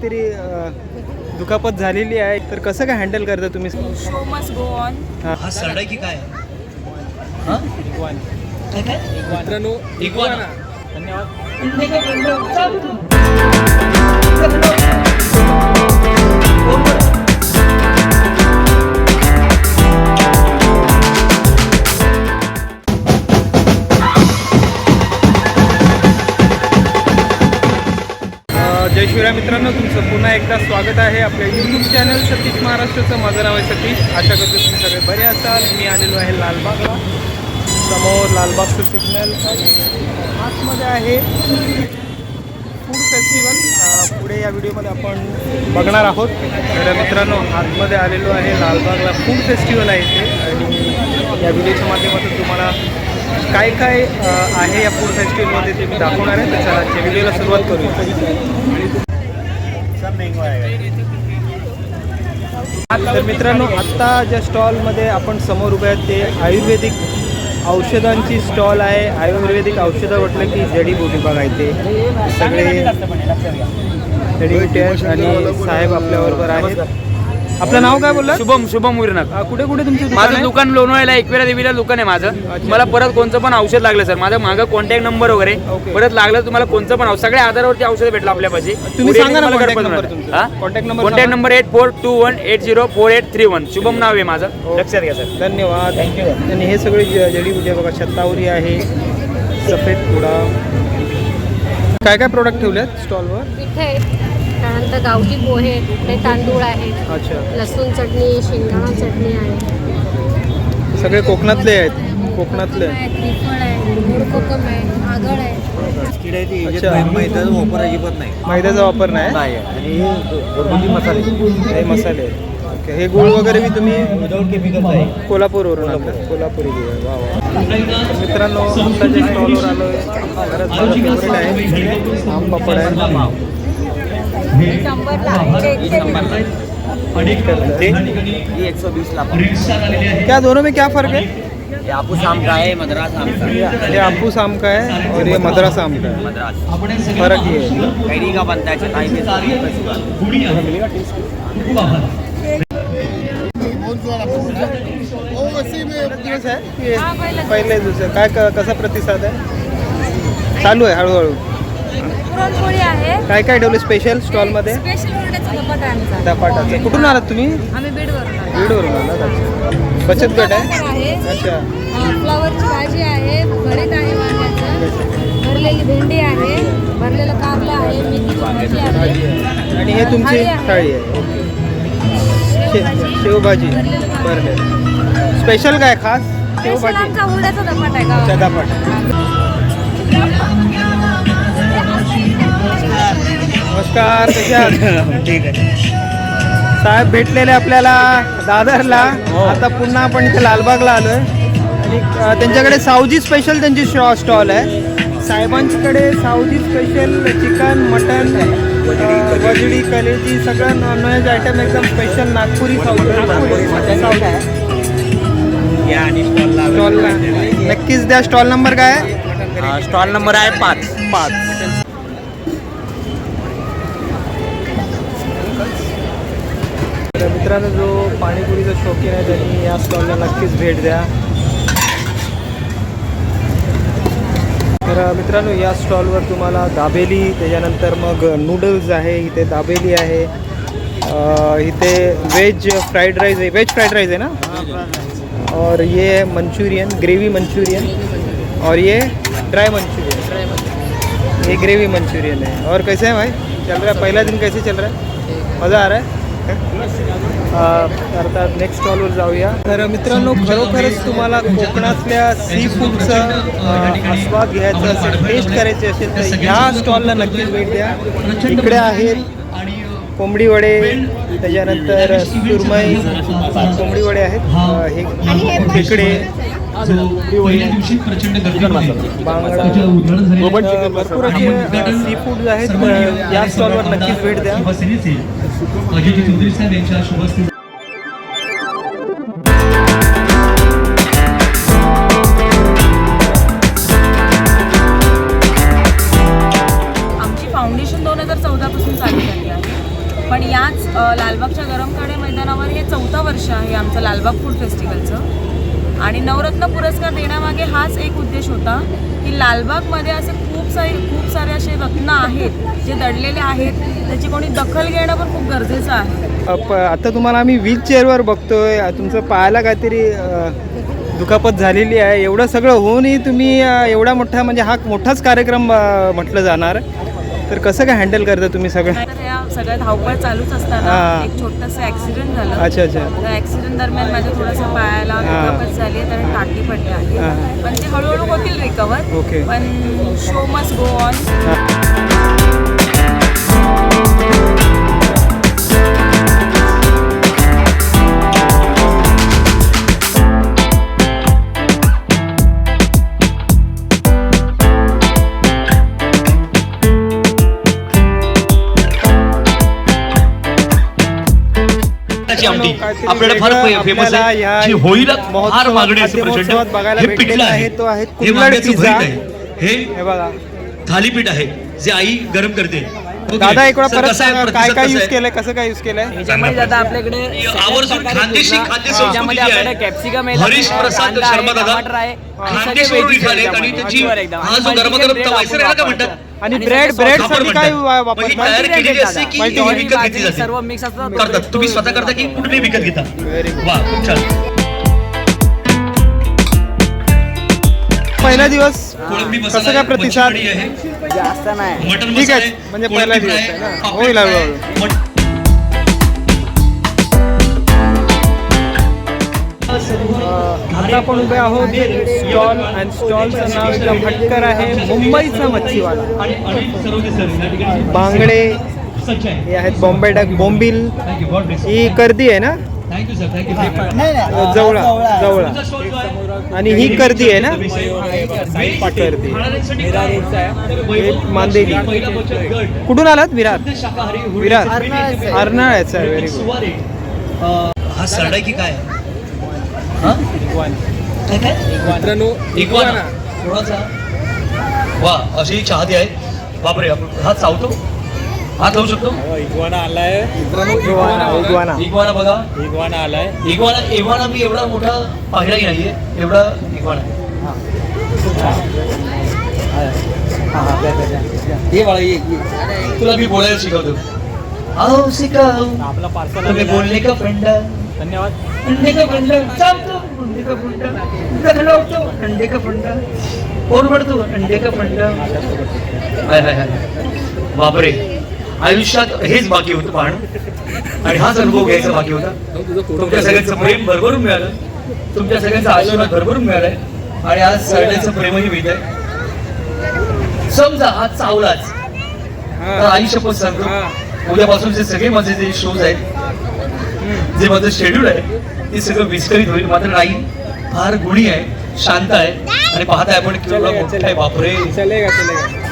तरी दुखापत झालेली आहे तर कसं काय हँडल करता तुम्ही? Show must go on. हा सरळ की काय? मित्रांनो इग्वाना. जय शिवराय मित्रांनो, तुमचं पुन्हा एकदा स्वागत आहे आपल्या यूट्यूब चॅनल सतीश महाराष्ट्राचं. माझं नाव आहे सतीश. आशा करतो तुम्ही सगळे बरे असाल. मी आलेलो आहे लालबागला. समोर लालबागचं सिग्नल आणि आतमध्ये आहे फूड फेस्टिवल. पुढे या व्हिडिओमध्ये आपण बघणार आहोत. तर मित्रांनो आतमध्ये आलेलो आहे लालबागला. फूड फेस्टिवल आहे इथे आणि या व्हिडिओच्या माध्यमातून तुम्हाला काय काय आहे या फूड फेस्टिवलमध्ये ते मी दाखवणार आहे. तर चला आजच्या व्हिडिओला सुरुवात करूया. तर मित्रांनो आत्ता ज्या स्टॉलमध्ये आपण समोर उभे आहेत ते आयुर्वेदिक औषधांची स्टॉल आहे. आयुर्वेदिक औषधं म्हटलं की जडीबुटी बघायचे सगळे जडीबुटी आहेत आणि साहेब आपल्याबरोबर आहेत. आपलं नाव काय बोलला? शुभम उरनाक. कुठे कुठे तुमचं माझं दुकान लोणवायला एकवेळा देवीला दुकान आहे माझं. मला परत कोणतं पण औषध लागलं सर, माझं मागं कॉन्टॅक्ट नंबर वगैरे परत लागलं तुम्हाला कोणतं पण सगळ्या आधारावरती औषध भेटलं आपल्यापाशी. तुम्ही सांगा ना कॉन्टॅक्ट नंबर 8421804831. शुभम नाव आहे माझं, लक्षात घ्या सर. धन्यवाद. आणि हे सगळे जडीबुटी बघा. शतावरी आहे, सफेद पुडा. काय काय प्रोडक्ट ठेवले आहेत स्टॉलवर? पिठे, त्यानंतर गावठी पोहे, कुठले तांदूळ आहेत, अच्छा, लसूण चटणी, शेंगदाणा चटणी आहे. सगळे कोकणातले आहेत. कोकणातले त्रिफळ आहे, गोड कोकम आहे, आगळ आहे. मैद्याचा वापर अजिबात नाही. मैद्याचा वापर नाही आणि घरगुती मसाले, हे मसाले आहेत. ओके. हे गुळ वगैरे मी तुम्ही विदाऊट केमिकल आहे. कोल्हापूरवरून आणलं. कोल्हापुरी गुळ आहे. वा वा. मित्रांनो आमच्या स्टॉलवर आलो आहे. खरंच माझं फेवरेट आहे. आम पापड आहे. ये 120 ला. क्या दोनों में क्या फर्क है? ये आपूस आम का है, मद्रास आम का है. ये आपूस आम का है और ये मद्रास आम का है. मद्रास फर्क ये है. कैरी का बनता है, चटाई में दिवस आहे की पहिले दुसरं काय कसा प्रतिसाद आहे? चालू आहे हळूहळू. पुरणपोळी आहे. काय काय ठेवलं स्पेशल स्टॉलमध्ये? स्पेशल हुरड्याचा धपाटा आहे आमचा. धपाटाचं. कुठून आलात तुम्ही? आम्ही बीडवरून आलो. बीडवरून आलात. अच्छा. बचत गट आहे. आहे. अच्छा. फ्लावरची भाजी आहे, भरीत आहे वांग्याचं, भरलेली भेंडी आहे, भरलेलं कारलं आहे, मेथीची भाजी आहे आणि हे तुमची थाळी आहे. शेवभाजी बरं. स्पेशल काय खास? शेवभाजी. आमचा हुरड्याचा धपाटा आहे गावात. धपाटा. नमस्कार. कशा आहात? ठीक आहे. साहेब भेटलेले आपल्याला दादरला. आता पुन्हा आपण इथे लालबागला आलोय आणि त्यांच्याकडे सावजी स्पेशल त्यांची स्टॉल आहे. साहेबांच्याकडे सावजी स्पेशल चिकन, मटन, वजडी, कलेजी सगळं नॉनव्हेज आयटम एकदम स्पेशल नागपुरी सावजी. स्टॉलला नक्कीच द्या. स्टॉल नंबर काय आहे? स्टॉल नंबर आहे 5. तर मित्रांनो जो पाणीपुरीचा शौकीन आहे त्यांनी या स्टॉलला नक्कीच भेट द्या. तर मित्रांनो या स्टॉलवर तुम्हाला दाबेली, त्याच्यानंतर मग नूडल्स आहे, इथे दाबेली आहे, इथे वेज फ्राइड राइस है. वेज फ्राइड राइस है ना. और ये मंचूरियन, ग्रेवी मंचूरियन, और ये ड्राई मंचूरियन. ये ग्रेवी मंचूरियन है. और कैसे है भाई? चल रहा है? पहला दिन कैसे चल रहा है? मज़ा आ रहा है? अर्थात नेक्स्ट स्टॉलवर जाऊया. तर मित्रांनो खरोखरच तुम्हाला कोकणातल्या सी फूडचा आस्वाद घ्यायचा असेल, टेस्ट करायचे असेल तर ह्या स्टॉलला नक्कीच भेट द्या. इकडे आहेत कोंबडी वडे, त्याच्यानंतर सुरमई कोंबडी वडे आहेत, हे खेकडे, बांगडा, भरपूर असे सी फूड आहेत. या स्टॉलवर नक्कीच भेट द्या. आमची फाउंडेशन 2014 पासून चालू झाली आहे. पण याच लालबागच्या गरमखाडे मैदानावर हे 4थं वर्ष आहे आमचं लालबाग फूड फेस्टिवलचं. आणि नवरत्न पुरस्कार देण्यामागे हाच एक उद्देश होता की लालबागमध्ये असे खूप सारे असे रत्न आहेत जे दडलेले आहेत, त्याची कोणी दखल घेणं पण खूप गरजेचं आहे. आता तुम्हाला आम्ही व्हील चेअरवर बघतोय, तुमचं पायाला काहीतरी दुखापत झालेली आहे. एवढं सगळं होऊनही तुम्ही एवढा मोठा म्हणजे हा मोठाच कार्यक्रम म्हटलं जाणार, तर कसं काय हँडल करता तुम्ही सगळं? तर या सगळ्या धावपळ चालूच असताना हां. एक छोटंसं ॲक्सिडेंट झालं. अच्छा अच्छा. त्या ॲक्सिडेंट दरम्यान माझ्या थोडंसं पायाला दुखापत झाली आहे, तर टाकी पडली आहे. हां. पण ते हळूहळू होतील रिकवर. ओके. पण शो मस्ट गो ऑन. आमटी काहीतरी आपल्याला फार वेगळं फेमस आपल्याला आहे या जी होळीला महोत्सवात, फार मागणी असते महोत्सवात प्रचंड. बघायला हे भेटलेला पिठलं आहे, आहे, तो आहे हे कुल्हड वांग्याचं पिझ्झा. भरीत आहे, हे हे बघा थालीपीठ आहे जे आई गरम करते. ओके. दादा एक वेळा सर, परत कसं आहे, सांगा, काय प्रतिसाद काय कसा यूज आहे? केलंय, कसं काय यूज केलंय? ह्याच्यामध्ये दादा आपल्याकडे आवर्जून खानदेशी खाद्य संस्कृती त्याच्यामध्ये जी आपल्याकडे आहे, कॅप्सिकम आहे, हरीश प्रसाद कांदा आहे, शर्मा दादा टमाटर आहे, आणि खानदेश सगळे वरून veggies इथे आले आहेत आणि त्याची त्याच्यामध्ये. एकदम. हा जो आणि गरमागरम bread तवा आहे, याला काय वापरतो. म्हणतात? आणि आणि ब्रेड सगळं ब्रेड खापर साठी काय म्हणतात. मग ही वापरतात? तयार केलेली असते की Multi ही grain विकत घेतली जाते? सर्व मिक्स असतं. करतात तुम्ही स्वतः करता की कुठली विकत घेता? Very good. वा खूप छान. पहिला दिवस कोळंबी कसं मसाला काय आहे, प्रतिसाद? मच्छी कढी आहे, जास्त नाही. मटण ठीक मसाला आहे, आहे, म्हणजे कोळंबी पहिला फ्राय दिवस आहे ना. आहे, होईल पापलेट हळूहळू. फ्राय, मटण. आता आपण उभे आहोत स्टॉल, आणि स्टॉलचं नाव एकदम हटकर आहे, मुंबईचा मच्छीवाला. आणि अनिल सरोदे सर या ठिकाणी बांगडे सच आहे. हे आहेत, बॉम्बे डक, बोंबील, थँक्यू, गॉड ब्लेस. ही कर्दी आहे ना, थँक्यू सर, थँक्यू. जवळा जवळा, तुमचा स्टॉल जो आहे आणि ही कर्दी आहे ना, कर्दी. खाणाऱ्यांसाठी हे मांदेली. पहिला बचत गट कुठून आलात? विरार. शाकाहारी विरार अर्नाळ्याचा, व्हेरी गुड. सुवारे. हा सरडाई की काय आहे? हा? काय काय? इग्वाना. कोणाचा? वा अशी चाहती आहे. बापरे, हा चावतो, हात लावू शकतो. इग्वाना. इग्वाना बघा, इग्वाना मी एवढा मोठा पाहिलाही नाहीये, एवढा इग्वाना आहे. ये बाळा, ये. तुला मी बोलायला शिकवतो. आओ सिखाओ तुम्ही बोलणे का फंडा. धन्यवाद. अंडे का फंडा चालतो, अंडे का फंडा दखलवतो, अंडे का फंडा ओरबडतो, अंडे का फंडा. हाय हाय हाय. बापरे, आयुष्यात हेच बाकी होतं पाहणं, आणि हाच अनुभव घ्यायचा बाकी होता. तुमच्या सगळ्यांचं प्रेम भरभरून मिळालं, तुमच्या सगळ्यांचा आशीर्वाद भरभरून मिळालाय, आणि आज सगळ्यांचं प्रेमही मिळत आहे. समजा हा चावलाच तर आई शपथ सांगतो, उद्यापासूनचे सगळे माझे जे शोज आहेत, जे माझं शेड्यूल आहे, ते सगळं विस्कळीत होईल. मात्र नाही, फार गुणी आहे, शांत आहे, आणि पाहताय आपण केवढा मोठा आहे. बापरे, चलेगा चलेगा.